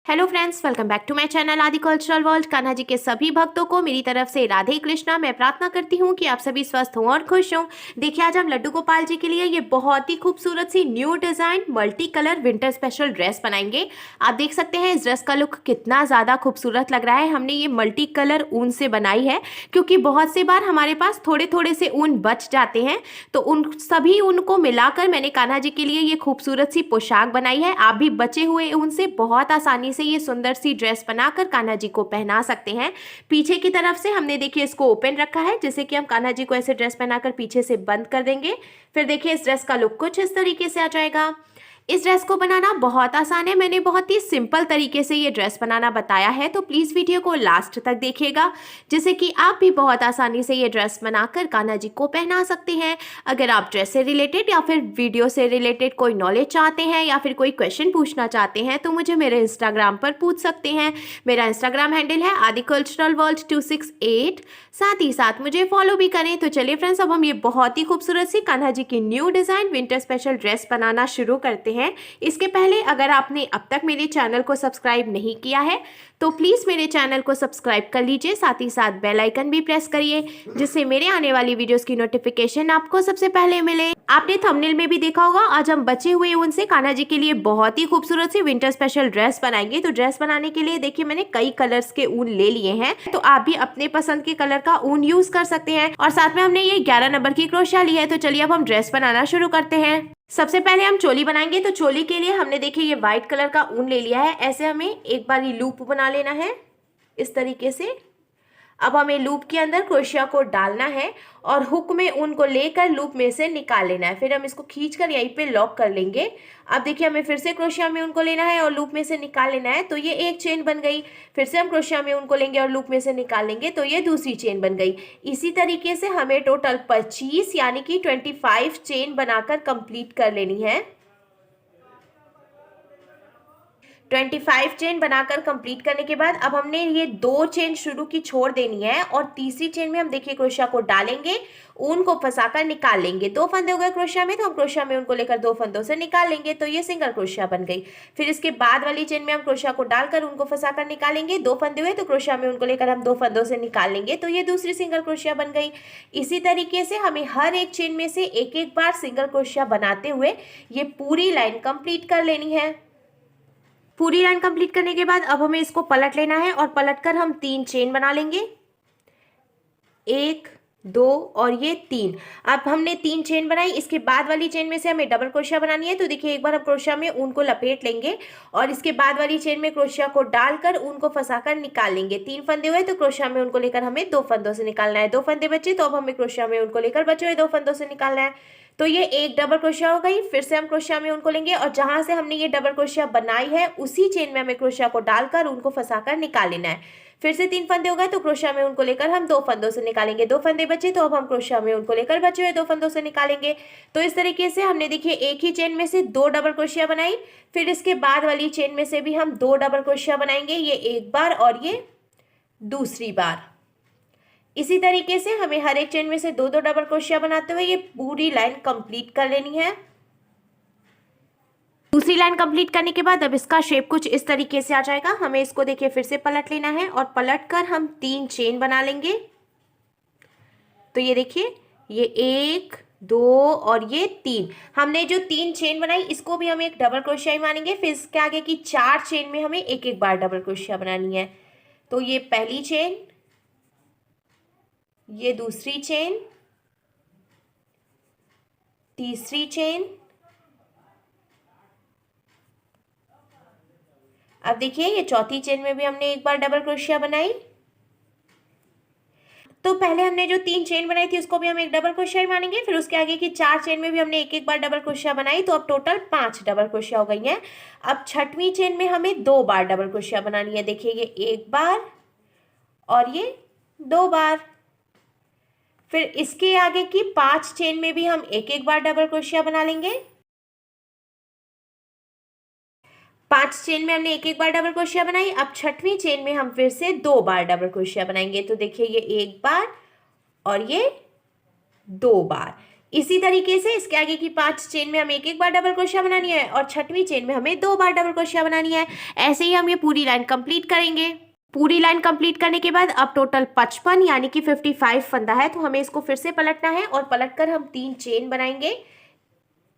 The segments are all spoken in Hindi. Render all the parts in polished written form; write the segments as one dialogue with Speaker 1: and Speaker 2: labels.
Speaker 1: Hello friends, welcome back to my channel Aadi cultural world. Kanha ji के सभी भक्तों को मेरी तरफ से राधे कृष्णा। मैं प्रार्थना करती हूँ कि आप सभी स्वस्थ हों और खुश हों। देखिए, आज हम लड्डू गोपाल जी के लिए ये बहुत ही खूबसूरत सी new design multi colour winter special dress बनाएंगे। आप देख सकते हैं इस ड्रेस का लुक कितना ज़्यादा खूबसूरत लग रहा है। हमने ये मल्टी कलर ऊन से बनाई है क्योंकि बहुत से बार हमारे पास थोड़े थोड़े से ऊन बच जाते हैं, तो उन सभी ऊन को मिलाकर मैंने कान्हा जी के लिए ये खूबसूरत सी पोशाक बनाई है। आप भी बचे हुए ऊन से बहुत आसानी से ये सुंदर सी ड्रेस बनाकर कान्हा जी को पहना सकते हैं। पीछे की तरफ से हमने देखिए इसको ओपन रखा है, जिससे कि हम कान्हा जी को ऐसे ड्रेस पहनाकर पीछे से बंद कर देंगे। फिर देखिए इस ड्रेस का लुक कुछ इस तरीके से आ जाएगा। इस ड्रेस को बनाना बहुत आसान है। मैंने बहुत ही सिंपल तरीके से ये ड्रेस बनाना बताया है, तो प्लीज़ वीडियो को लास्ट तक देखिएगा, जिससे कि आप भी बहुत आसानी से ये ड्रेस बनाकर कान्हा जी को पहना सकते हैं। अगर आप ड्रेस से रिलेटेड या फिर वीडियो से रिलेटेड कोई नॉलेज चाहते हैं या फिर कोई क्वेश्चन पूछना चाहते हैं तो मुझे मेरे इंस्टाग्राम पर पूछ सकते हैं। मेरा इंस्टाग्राम हैंडल है आदि कल्चरल वर्ल्ड 268। साथ ही साथ मुझे फॉलो भी करें। तो चलिए फ्रेंड्स, अब हम ये बहुत ही खूबसूरत सी कान्हा जी की new design winter special dress बनाना शुरू करते हैं। इसके पहले अगर आपने अब तक मेरे चैनल को सब्सक्राइब नहीं किया है तो प्लीज़ मेरे चैनल को सब्सक्राइब कर लीजिए। साथ ही साथ बेल आइकन भी प्रेस करिए, जिससे मेरे आने वाली वीडियोस की नोटिफिकेशन आपको सबसे पहले मिले। आपने थंबनेल में भी देखा होगा, आज हम बचे हुए ऊन से कान्हा जी के लिए बहुत ही खूबसूरत सी विंटर स्पेशल ड्रेस बनाएंगे। तो ड्रेस बनाने के लिए देखिए मैंने कई कलर्स के ऊन ले लिए हैं, तो आप भी अपने पसंद के कलर का ऊन यूज कर सकते हैं। और साथ में हमने ये 11 नंबर की क्रोशिया ली है। तो चलिए अब हम ड्रेस बनाना शुरू करते हैं। सबसे पहले हम चोली बनाएंगे। तो चोली के लिए हमने देखिए ये व्हाइट कलर का ऊन ले लिया है। ऐसे हमें एक बार ये लूप बना लेना है इस तरीके से। अब हमें लूप के अंदर क्रोशिया को डालना है और हुक में ऊन को लेकर लूप में से निकाल लेना है। फिर हम इसको खींचकर यहीं पे लॉक कर लेंगे। अब देखिए हमें फिर से क्रोशिया में ऊन को लेना है और लूप में से निकाल लेना है, तो ये एक चेन बन गई। फिर से हम क्रोशिया में ऊन को लेंगे और लूप में से निकाल लेंगे, तो ये दूसरी चेन बन गई। इसी तरीके से हमें टोटल 25 यानी कि 25 चेन बनाकर कंप्लीट कर लेनी है। 25 चेन बनाकर कंप्लीट करने के बाद अब हमने ये 2 चेन शुरू की छोड़ देनी है और तीसरी चेन में हम देखिए क्रोशिया को डालेंगे, ऊन को फंसाकर निकाल लेंगे। 2 फंदे हो गए क्रोशिया में, तो हम क्रोशिया में ऊन को लेकर 2 फंदों से निकाल लेंगे, तो ये सिंगल क्रोशिया बन गई। फिर इसके बाद वाली चेन में हम क्रोशिया को डालकर ऊन को फंसाकर निकालेंगे। 2 फंदे हुए तो क्रोशिया में ऊन को लेकर हम 2 फंदों से निकाल लेंगे, तो ये दूसरी सिंगल क्रोशिया बन गई। इसी तरीके से हमें हर एक चेन में से एक एक बार सिंगल क्रोशिया बनाते हुए ये पूरी लाइन कंप्लीट कर लेनी है। पूरी लाइन कंप्लीट करने के बाद अब हमें इसको पलट लेना है और पलटकर हम 3 चेन बना लेंगे। 1 2 और ये 3। अब हमने 3 चेन बनाई। इसके बाद वाली चेन में से हमें डबल क्रोशिया बनानी है। तो देखिए एक बार हम क्रोशिया में ऊन को लपेट लेंगे और इसके बाद वाली चेन में क्रोशिया को डालकर ऊन को फंसाकर निकाल लेंगे। 3 फंदे हुए तो क्रोशिया में ऊन को लेकर हमें 2 फंदों से निकालना है। 2 फंदे बचे तो अब हमें क्रोशिया में ऊन को लेकर बचे हुए 2 फंदों से निकालना है। तो ये एक डबल क्रोशिया हो गई। फिर से हम क्रोशिया में ऊन को लेंगे और जहां से हमने ये डबल क्रोशिया बनाई है उसी चेन में हमें क्रोशिया को डालकर ऊन को फंसाकर निकाल लेना है। फिर से 3 फंदे हो गए तो क्रोशिया में ऊन को लेकर हम 2 फंदों से निकालेंगे। 2 फंदे बचे तो अब हम क्रोशिया में ऊन को लेकर बचे हुए 2 फंदों से निकालेंगे। तो इस तरीके से हमने देखिए एक ही चेन में से 2 डबल क्रोशिया बनाई। फिर इसके बाद वाली चेन में से भी हम 2 डबल क्रोशिया बनाएंगे, ये एक बार और ये दूसरी बार। इसी तरीके से हमें हर एक चेन में से 2 डबल क्रोशिया बनाते हुए ये पूरी लाइन कंप्लीट कर लेनी है। दूसरी लाइन कंप्लीट करने के बाद अब इसका शेप कुछ इस तरीके से आ जाएगा। हमें इसको देखिए फिर से पलट लेना है और पलटकर हम 3 चेन बना लेंगे। तो ये देखिए ये 1 2 और ये 3। हमने जो 3 चेन बनाई इसको भी हम एक डबल क्रोशिया ही मानेंगे। फिर इसके आगे की 4 चेन में हमें एक एक बार डबल क्रोशिया बनानी है। तो ये पहली चेन, ये दूसरी चेन, तीसरी चेन। अब देखिए ये चौथी चेन में भी हमने एक बार डबल क्रोशिया बनाई। तो पहले हमने जो 3 चेन बनाई थी उसको भी हम एक डबल क्रोशिया ही मानेंगे। फिर उसके आगे की 4 चेन में भी हमने एक एक बार डबल क्रोशिया बनाई, तो अब टोटल 5 डबल क्रोशिया हो गई हैं। अब छठवीं चेन में हमें 2 बार डबल क्रोशिया बनानी है। देखिए ये एक बार और ये 2 बार। फिर इसके आगे की 5 चेन में भी हम एक एक बार डबल क्रोशिया बना लेंगे। 5 चेन में हमने एक एक बार डबल क्रोशिया बनाई। अब छठवीं चेन में हम फिर से 2 बार डबल क्रोशिया बनाएंगे। तो देखिए ये एक बार और ये 2 बार। इसी तरीके से इसके आगे की 5 चेन में हमें एक एक बार डबल क्रोशिया बनानी है और छठवीं चेन में हमें 2 बार डबल क्रोशिया बनानी है। ऐसे ही हम ये पूरी लाइन कंप्लीट करेंगे। पूरी लाइन कंप्लीट करने के बाद अब टोटल 55 यानी कि 55 फंदा है, तो हमें इसको फिर से पलटना है और पलटकर हम 3 चेन बनाएंगे।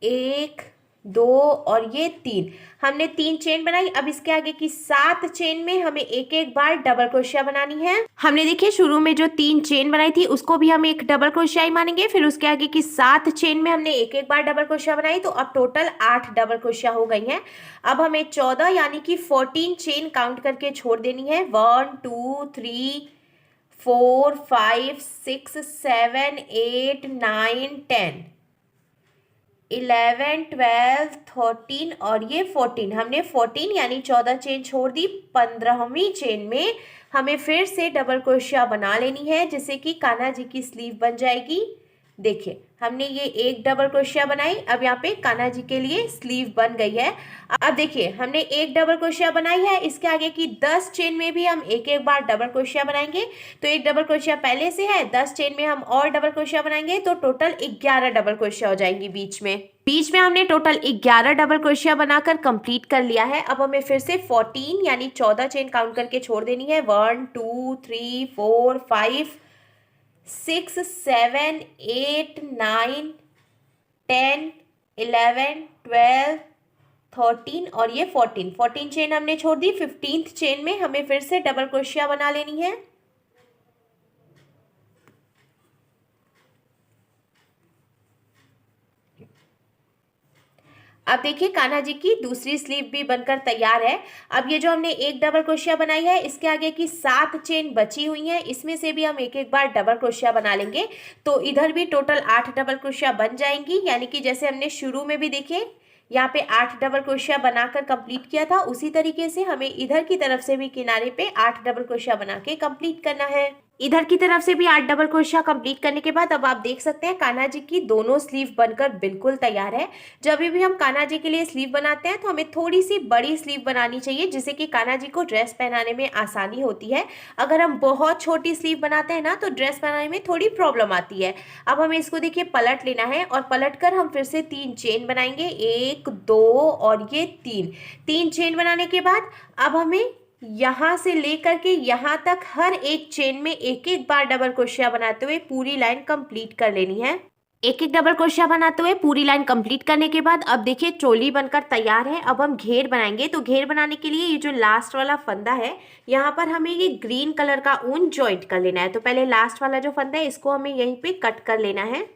Speaker 1: 1 2 और ये 3, हमने 3 चेन बनाई। अब इसके आगे की 7 चेन में हमें एक एक बार डबल क्रोशिया बनानी है। हमने देखिए शुरू में जो 3 चेन बनाई थी उसको भी हम एक डबल क्रोशिया ही मानेंगे। फिर उसके आगे की 7 चेन में हमने एक एक बार डबल क्रोशिया बनाई, तो अब टोटल 8 डबल क्रोशिया हो गई हैं। अब हमें 14 यानी कि 14 चेन काउंट करके छोड़ देनी है। 1 2 3 4 5 6 7 8 9 10 11 12 13 और ये 14, हमने 14 यानी 14 चेन छोड़ दी। 15वीं चेन में हमें फिर से डबल क्रोशिया बना लेनी है, जिससे कि कान्हा जी की स्लीव बन जाएगी। देखिए हमने ये एक डबल क्रोशिया बनाई, अब यहाँ पे कान्हा जी के लिए स्लीव बन गई है। अब देखिए हमने एक डबल क्रोशिया बनाई है, इसके आगे की 10 चेन में भी हम एक एक बार डबल क्रोशिया बनाएंगे। तो एक डबल क्रोशिया पहले से है, 10 चेन में हम और डबल क्रोशिया बनाएंगे, तो टोटल 11 डबल क्रोशिया हो जाएंगी। बीच में हमने टोटल 11 डबल क्रोशिया बनाकर कंप्लीट कर लिया है। अब हमें फिर से 14 यानी 14 चेन काउंट करके छोड़ देनी है। 1 2 3 4 5 6 7 8 9 10 11 12 13 और ये 14 चेन हमने छोड़ दी। 15th चेन में हमें फिर से डबल क्रोशिया बना लेनी है। अब देखिए कान्हा जी की दूसरी स्लीव भी बनकर तैयार है। अब ये जो हमने एक डबल क्रोशिया बनाई है, इसके आगे की 7 चेन बची हुई हैं, इसमें से भी हम एक एक बार डबल क्रोशिया बना लेंगे। तो इधर भी टोटल 8 डबल क्रोशिया बन जाएंगी, यानी कि जैसे हमने शुरू में भी देखे यहाँ पे 8 डबल क्रोशिया बनाकर कंप्लीट किया था, उसी तरीके से हमें इधर की तरफ से भी किनारे पे 8 डबल क्रोशिया बना के कंप्लीट करना है। इधर की तरफ से भी 8 डबल क्रोशिया कंप्लीट करने के बाद अब आप देख सकते हैं कान्हा जी की दोनों स्लीव बनकर बिल्कुल तैयार है। जब भी हम कान्हा जी के लिए स्लीव बनाते हैं तो हमें थोड़ी सी बड़ी स्लीव बनानी चाहिए, जिससे कि कान्हा जी को ड्रेस पहनाने में आसानी होती है। अगर हम बहुत छोटी स्लीव बनाते हैं ना, तो ड्रेस पहनाने में थोड़ी प्रॉब्लम आती है। अब हमें इसको देखिए पलट लेना है और पलट कर हम फिर से 3 चेन बनाएंगे। 1 2 और ये 3 चेन बनाने के बाद अब हमें यहाँ से लेकर के यहाँ तक हर एक चेन में एक एक बार डबल क्रोशिया बनाते हुए पूरी लाइन कंप्लीट कर लेनी है। एक एक डबल क्रोशिया बनाते हुए पूरी लाइन कंप्लीट करने के बाद अब देखिए चोली बनकर तैयार है। अब हम घेर बनाएंगे। तो घेर बनाने के लिए ये जो लास्ट वाला फंदा है, यहाँ पर हमें ये ग्रीन कलर का ऊन जॉइंट कर लेना है। तो पहले लास्ट वाला जो फंदा है इसको हमें यहीं पे कट कर लेना है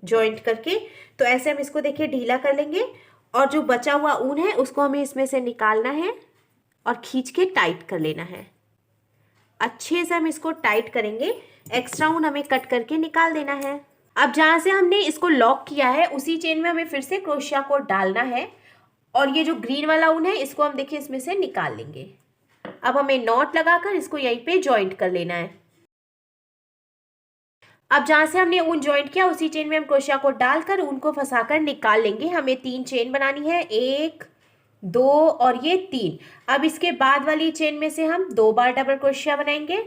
Speaker 1: जॉइंट करके। तो ऐसे हम इसको देखिए ढीला कर लेंगे और जो बचा हुआ ऊन है उसको हमें इसमें से निकालना है और खींच के टाइट कर लेना है। अच्छे से हम इसको टाइट करेंगे, एक्स्ट्रा ऊन हमें कट करके निकाल देना है। अब जहाँ से हमने इसको लॉक किया है उसी चेन में हमें फिर से क्रोशिया को डालना है और ये जो ग्रीन वाला ऊन है इसको हम देखिए इसमें से निकाल लेंगे। अब हमें नॉट लगाकर इसको यहीं पे जॉइंट कर लेना है। अब जहाँ से हमने ऊन जॉइंट किया उसी चेन में हम क्रोशिया को डालकर ऊन को फंसाकर निकाल लेंगे। हमें 3 चेन बनानी है, 1 2 और ये 3। अब इसके बाद वाली चेन में से हम 2 बार डबल क्रोशिया बनाएंगे।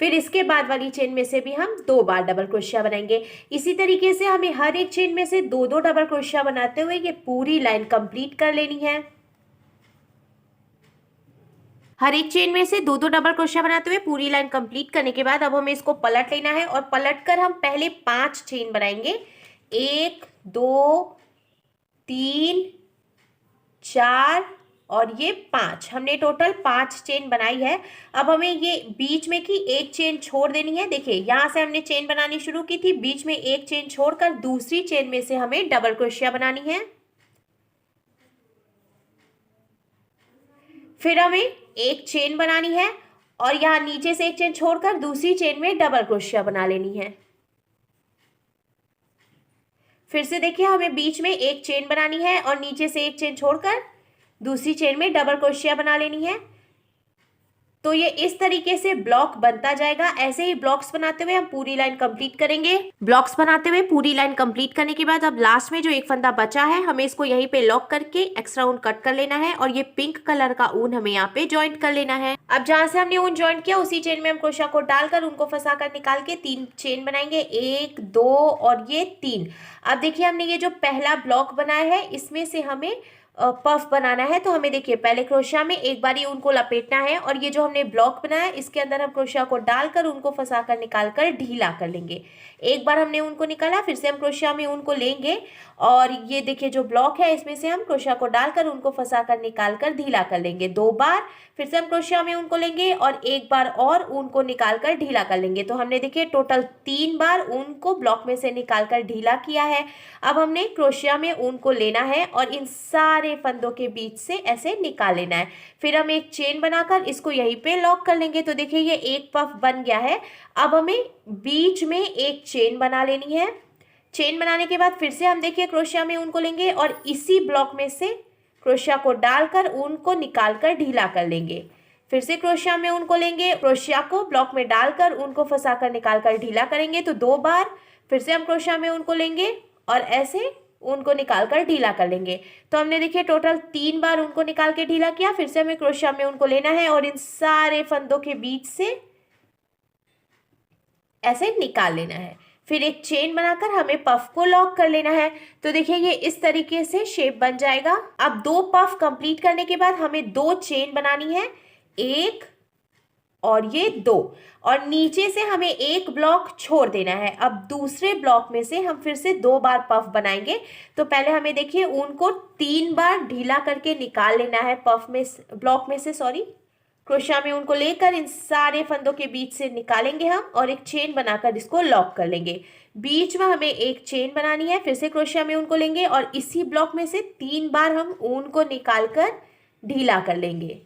Speaker 1: फिर इसके बाद वाली चेन में से भी हम 2 बार डबल क्रोशिया बनाएंगे। इसी तरीके से हमें हर एक चेन में से 2-2 डबल क्रोशिया बनाते हुए ये पूरी लाइन कंप्लीट कर लेनी है। हर एक चेन में से 2-2 डबल क्रोशिया बनाते हुए पूरी लाइन कंप्लीट करने के बाद अब हमें इसको पलट लेना है और पलट कर हम पहले 5 चेन बनाएंगे। 1 2 3 4 और ये 5, हमने टोटल 5 चेन बनाई है। अब हमें ये बीच में की एक चेन छोड़ देनी है। देखिए यहाँ से हमने चेन बनानी शुरू की थी, बीच में एक चेन छोड़कर दूसरी चेन में से हमें डबल क्रोशिया बनानी है। फिर हमें एक चेन बनानी है और यहाँ नीचे से एक चेन छोड़कर दूसरी चेन में डबल क्रोशिया बना लेनी है। फिर से देखिए हमें बीच में एक चेन बनानी है और नीचे से एक चेन छोड़कर दूसरी चेन में डबल क्रोशिया बना लेनी है। तो ये इस तरीके से ब्लॉक बनता जाएगा। ऐसे ही ब्लॉक्स बनाते हुए हम पूरी लाइन कंप्लीट करेंगे। ब्लॉक्स बनाते हुए पूरी लाइन कंप्लीट करने के बाद अब लास्ट में जो एक फंदा बचा है हमें इसको यहीं पे लॉक करके एक्स्ट्रा ऊन कट कर लेना है और ये पिंक कलर का ऊन हमें यहाँ पे ज्वाइंट कर लेना है। अब जहां से हमने ऊन ज्वाइंट किया उसी चेन में हम क्रोशा को डालकर उनको फंसा कर निकाल के 3 चेन बनाएंगे, 1 2 और ये 3। अब देखिए हमने ये जो पहला ब्लॉक बनाया है इसमें से हमें पफ बनाना है। तो हमें देखिए पहले क्रोशिया में एक बार ये उनको लपेटना है और ये जो हमने ब्लॉक बनाया है इसके अंदर हम क्रोशिया को डालकर उनको फंसा कर निकाल कर ढीला कर लेंगे। एक बार हमने उनको निकाला, फिर से हम क्रोशिया में उनको लेंगे और ये देखिए जो ब्लॉक है इसमें से हम क्रोशिया को डालकर उनको फंसा कर निकाल कर ढीला कर लेंगे 2 बार। फिर से हम क्रोशिया में उनको लेंगे और एक बार और ऊन को निकाल कर ढीला कर लेंगे। तो हमने देखिए टोटल 3 बार ऊन को ब्लॉक में से निकाल कर ढीला किया है। अब हमने क्रोशिया में ऊन को लेना है और इन सारे फंदों के बीच से ऐसे निकाल लेना है। फिर हम एक चेन बनाकर इसको यहीं पे लॉक कर लेंगे। तो देखिए ये एक पफ बन गया है। अब हमें बीच में एक चेन बना लेनी है। चेन बनाने के बाद फिर से हम देखिए क्रोशिया में ऊन को लेंगे और इसी ब्लॉक में से क्रोशिया को डालकर ऊन को निकाल कर ढीला कर लेंगे। फिर से क्रोशिया में ऊन को लेंगे, क्रोशिया को ब्लॉक में डालकर ऊन को फंसा कर निकाल कर ढीला करेंगे तो 2 बार। फिर से हम क्रोशिया में ऊन को लेंगे और ऐसे ऊन को निकाल कर ढीला कर लेंगे। तो हमने देखिए टोटल 3 बार ऊन को निकाल के ढीला किया। फिर से हमें क्रोशिया में ऊन को लेना है और इन सारे फंदों के बीच से ऐसे निकाल लेना है। फिर एक चेन बनाकर हमें पफ को लॉक कर लेना है। तो देखिए ये इस तरीके से शेप बन जाएगा। अब 2 पफ कंप्लीट करने के बाद हमें 2 चेन बनानी है, 1 और ये 2, और नीचे से हमें एक ब्लॉक छोड़ देना है। अब दूसरे ब्लॉक में से हम फिर से 2 बार पफ बनाएंगे। तो पहले हमें देखिए ऊन को 3 बार ढीला करके निकाल लेना है पफ में, ब्लॉक में से सॉरी। क्रोशिया में उनको लेकर इन सारे फंदों के बीच से निकालेंगे हम और एक चेन बनाकर इसको लॉक कर लेंगे। बीच में हमें एक चेन बनानी है। फिर से क्रोशिया में उनको लेंगे और इसी ब्लॉक में से 3 बार हम ऊन को निकालकर ढीला कर लेंगे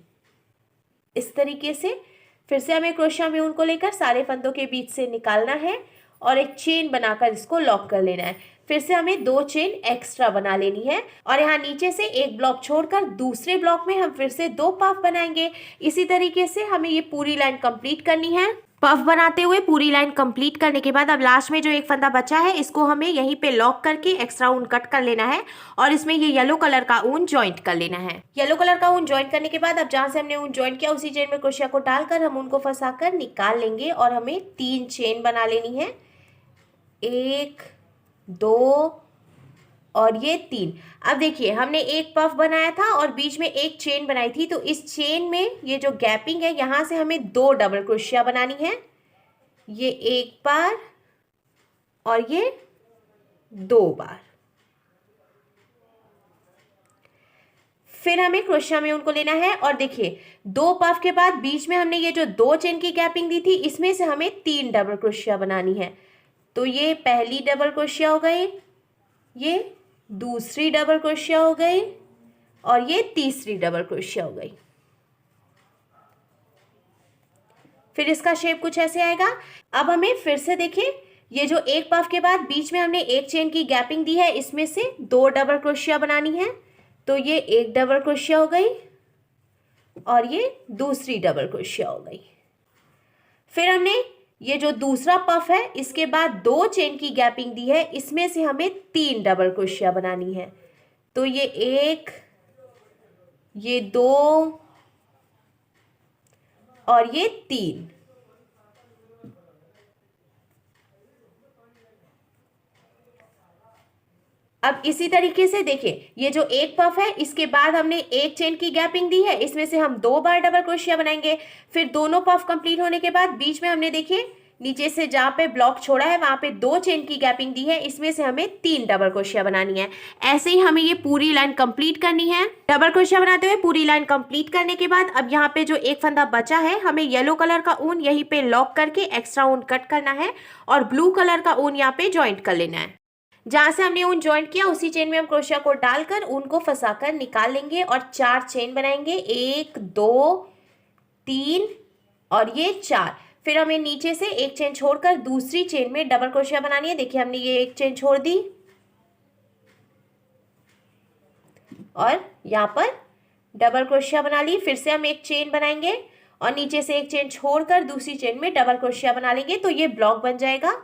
Speaker 1: इस तरीके से। फिर से हमें क्रोशिया में उनको लेकर सारे फंदों के बीच से निकालना है और एक चेन बनाकर इसको लॉक कर लेना है। फिर से हमें 2 चेन एक्स्ट्रा बना लेनी है और यहाँ नीचे से एक ब्लॉक छोड़कर दूसरे ब्लॉक में हम फिर से 2 पफ बनाएंगे। इसी तरीके से हमें ये पूरी लाइन कंप्लीट करनी है। पफ बनाते हुए पूरी लाइन कंप्लीट करने के बाद अब लास्ट में जो एक फंदा बचा है इसको हमें यहीं पे लॉक करके एक्स्ट्रा ऊन कट कर लेना है और इसमें ये येलो कलर का ऊन ज्वाइंट कर लेना है। येलो कलर का ऊन ज्वाइंट करने के बाद अब जहां से हमने ऊन ज्वाइंट किया उसी चेन में क्रोशिया को डालकर हम उनको फंसाकर निकाल लेंगे और हमें 3 चेन बना लेनी है, 1 2 और ये 3। अब देखिए हमने एक पफ बनाया था और बीच में एक चेन बनाई थी। तो इस चेन में ये जो गैपिंग है यहाँ से हमें 2 डबल क्रोशिया बनानी है, ये 1 बार और ये 2 बार। फिर हमें क्रोशिया में उनको लेना है और देखिए 2 पफ के बाद बीच में हमने ये जो 2 चेन की गैपिंग दी थी इसमें से हमें 3 डबल क्रोशिया बनानी है। तो ये पहली डबल क्रोशिया हो गई, ये दूसरी डबल क्रोशिया हो गई और ये तीसरी डबल क्रोशिया हो गई। फिर इसका शेप कुछ ऐसे आएगा। अब हमें फिर से देखिए ये जो एक पफ के बाद बीच में हमने एक चेन की गैपिंग दी है इसमें से 2 डबल क्रोशिया बनानी है। तो ये एक डबल क्रोशिया हो गई और ये दूसरी डबल क्रोशिया हो गई। फिर हमने ये जो दूसरा पफ है इसके बाद 2 चेन की गैपिंग दी है इसमें से हमें 3 डबल क्रोशिया बनानी है। तो ये 1, ये 2 और ये 3। अब इसी तरीके से देखिए ये जो एक पफ है इसके बाद हमने एक चेन की गैपिंग दी है इसमें से हम 2 बार डबल क्रोशिया बनाएंगे। फिर दोनों पफ कंप्लीट होने के बाद बीच में हमने देखिए नीचे से जहाँ पे ब्लॉक छोड़ा है वहाँ पे 2 चेन की गैपिंग दी है इसमें से हमें 3 डबल क्रोशिया बनानी है। ऐसे ही हमें ये पूरी लाइन कंप्लीट करनी है। डबल क्रोशिया बनाते हुए पूरी लाइन कंप्लीट करने के बाद अब यहाँ पे जो एक फंदा बचा है हमें येलो कलर का ऊन यहीं पे लॉक करके एक्स्ट्रा ऊन कट करना है और ब्लू कलर का ऊन यहाँ पे ज्वाइंट कर लेना है। जहां से हमने ऊन ज्वाइंट किया उसी चेन में हम क्रोशिया को डालकर ऊन को फंसाकर निकाल लेंगे और 4 चेन बनाएंगे, 1 2 3 और ये 4। फिर हमें नीचे से एक चेन छोड़कर दूसरी चेन में डबल क्रोशिया बनानी है। देखिए हमने ये एक चेन छोड़ दी और यहाँ पर डबल क्रोशिया बना ली। फिर से हम एक चेन बनाएंगे और नीचे से एक चेन छोड़कर दूसरी चेन में डबल क्रोशिया बना लेंगे तो ये ब्लॉक बन जाएगा।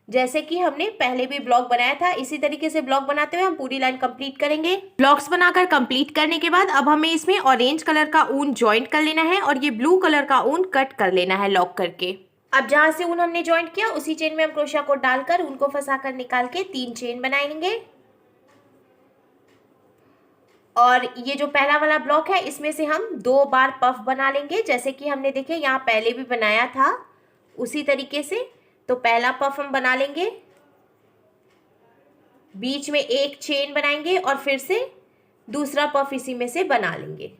Speaker 1: जैसे कि हमने पहले भी ब्लॉक बनाया था, इसी तरीके से ब्लॉक बनाते हुए हम पूरी लाइन कंप्लीट करेंगे। ब्लॉक्स बनाकर कंप्लीट करने के बाद अब हमें इसमें ऑरेंज कलर का ऊन ज्वाइंट कर लेना है और ये ब्लू कलर का ऊन कट कर लेना है लॉक करके। अब जहां से ऊन हमने ज्वाइंट किया उसी चेन में हम क्रोशिया को डालकर ऊन को फंसाकर निकाल के 3 चेन बनाएंगे। और ये जो पहला वाला ब्लॉक है इसमें से हम 2 बार पफ बना लेंगे, जैसे कि हमने देखे यहाँ पहले भी बनाया था उसी तरीके से। तो पहला पफ हम बना लेंगे, बीच में एक चेन बनाएंगे और फिर से दूसरा पफ इसी में से बना लेंगे।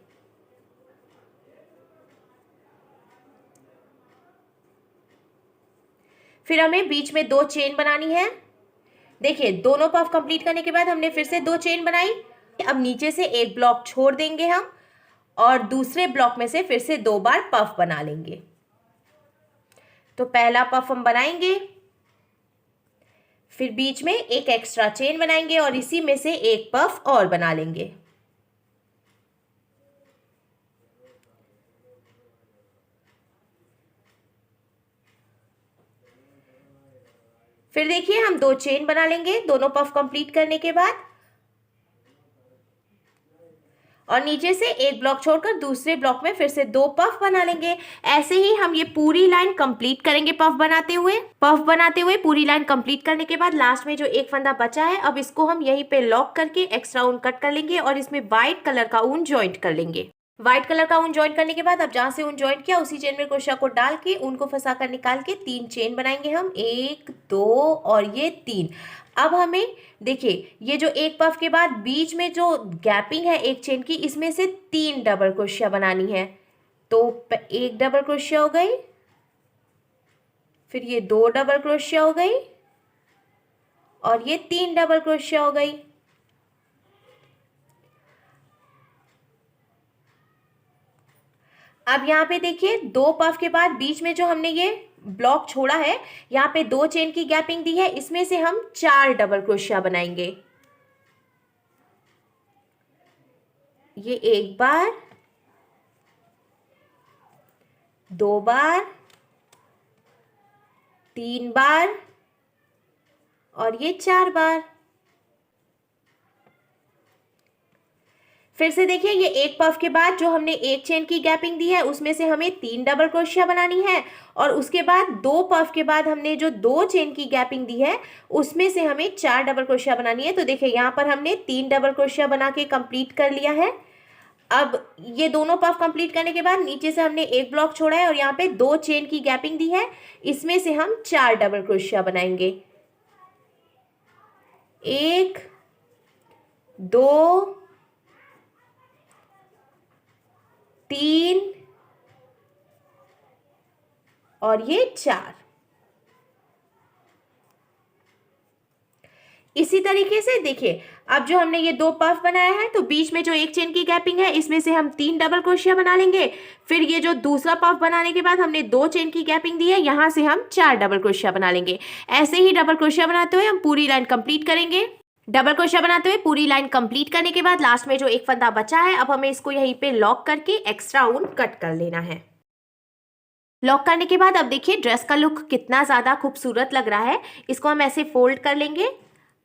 Speaker 1: फिर हमें बीच में 2 चेन बनानी है। देखिए दोनों पफ कंप्लीट करने के बाद हमने फिर से 2 चेन बनाई। अब नीचे से एक ब्लॉक छोड़ देंगे हम और दूसरे ब्लॉक में से फिर से 2 बार पफ बना लेंगे। तो पहला पफ हम बनाएंगे, फिर बीच में एक एक्स्ट्रा चेन बनाएंगे और इसी में से एक पफ और बना लेंगे। फिर देखिए हम 2 चेन बना लेंगे दोनों पफ कंप्लीट करने के बाद और नीचे से एक ब्लॉक छोड़कर दूसरे ब्लॉक में फिर से 2 पफ बना लेंगे। ऐसे ही हम ये पूरी लाइन कंप्लीट करेंगे पफ बनाते हुए पूरी लाइन कंप्लीट करने के बाद लास्ट में जो एक फंदा बचा है अब इसको हम यहीं पे लॉक करके एक्स्ट्रा ऊन कट कर लेंगे और इसमें व्हाइट कलर का ऊन ज्वाइंट कर लेंगे। व्हाइट कलर का ऊन ज्वाइंट करने के बाद अब जहां से ऊन ज्वाइंट किया उसी चेन में क्रोशिया को डाल के ऊन को फंसा कर निकाल के 3 चेन बनाएंगे हम, 1 2 और ये 3। अब हमें देखिए ये जो एक पफ के बाद बीच में जो गैपिंग है एक चेन की इसमें से 3 डबल क्रोशिया बनानी है। तो एक डबल क्रोशिया हो गई, फिर ये 2 डबल क्रोशिया हो गई और ये 3 डबल क्रोशिया हो गई। अब यहाँ पे देखिए 2 पफ के बाद बीच में जो हमने ये ब्लॉक छोड़ा है यहाँ पे 2 चेन की गैपिंग दी है, इसमें से हम 4 डबल क्रोशिया बनाएंगे। ये 1 बार, 2 बार, 3 बार और ये 4 बार। फिर से देखिए ये एक पफ के बाद जो हमने एक चेन की गैपिंग दी है उसमें से हमें 3 डबल क्रोशिया बनानी है और उसके बाद 2 पफ के बाद हमने जो 2 चेन की गैपिंग दी है उसमें से हमें 4 डबल क्रोशिया बनानी है। तो देखिए यहाँ पर हमने 3 डबल क्रोशिया बना के कंप्लीट कर लिया है। अब ये दोनों पफ कंप्लीट करने के बाद नीचे से हमने एक ब्लॉक छोड़ा है और यहाँ पे 2 चेन की गैपिंग दी है, इसमें से हम 4 डबल क्रोशिया बनाएंगे। 1 2 3 और ये 4। इसी तरीके से देखिए अब जो हमने ये 2 पफ बनाया है तो बीच में जो एक चेन की गैपिंग है इसमें से हम 3 डबल क्रोशिया बना लेंगे। फिर ये जो दूसरा पफ बनाने के बाद हमने 2 चेन की गैपिंग दी है यहाँ से हम 4 डबल क्रोशिया बना लेंगे। ऐसे ही डबल क्रोशिया बनाते हुए हम पूरी लाइन कंप्लीट करेंगे। डबल क्रोशिया बनाते हुए पूरी लाइन कंप्लीट करने के बाद लास्ट में जो एक फंदा बचा है अब हमें इसको यहीं पे लॉक करके एक्स्ट्रा ऊन कट कर लेना है। लॉक करने के बाद अब देखिए ड्रेस का लुक कितना ज़्यादा खूबसूरत लग रहा है। इसको हम ऐसे फोल्ड कर लेंगे।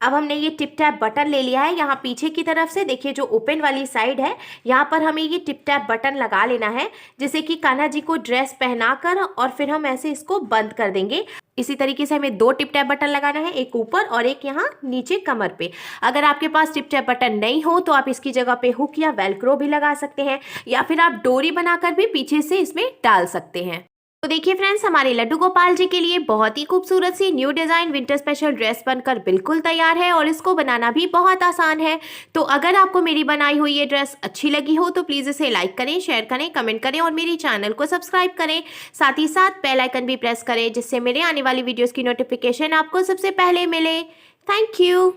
Speaker 1: अब हमने ये टिप टैप बटन ले लिया है, यहाँ पीछे की तरफ से देखिए जो ओपन वाली साइड है यहाँ पर हमें ये टिप टैप बटन लगा लेना है, जिससे कि कान्हा जी को ड्रेस पहनाकर और फिर हम ऐसे इसको बंद कर देंगे। इसी तरीके से हमें 2 टिप टैप बटन लगाना है, एक ऊपर और एक यहाँ नीचे कमर पे। अगर आपके पास टिप टैप बटन नहीं हो तो आप इसकी जगह पे हुक या वेलक्रो भी लगा सकते हैं या फिर आप डोरी बनाकर भी पीछे से इसमें डाल सकते हैं। तो देखिए फ्रेंड्स हमारे लड्डू गोपाल जी के लिए बहुत ही खूबसूरत सी new design winter special dress बनकर बिल्कुल तैयार है और इसको बनाना भी बहुत आसान है। तो अगर आपको मेरी बनाई हुई ये ड्रेस अच्छी लगी हो तो प्लीज़ इसे लाइक करें, शेयर करें, कमेंट करें और मेरी चैनल को सब्सक्राइब करें। साथ ही साथ बेल आइकन भी प्रेस करें जिससे मेरे आने वाली वीडियोज़ की नोटिफिकेशन आपको सबसे पहले मिले। Thank you.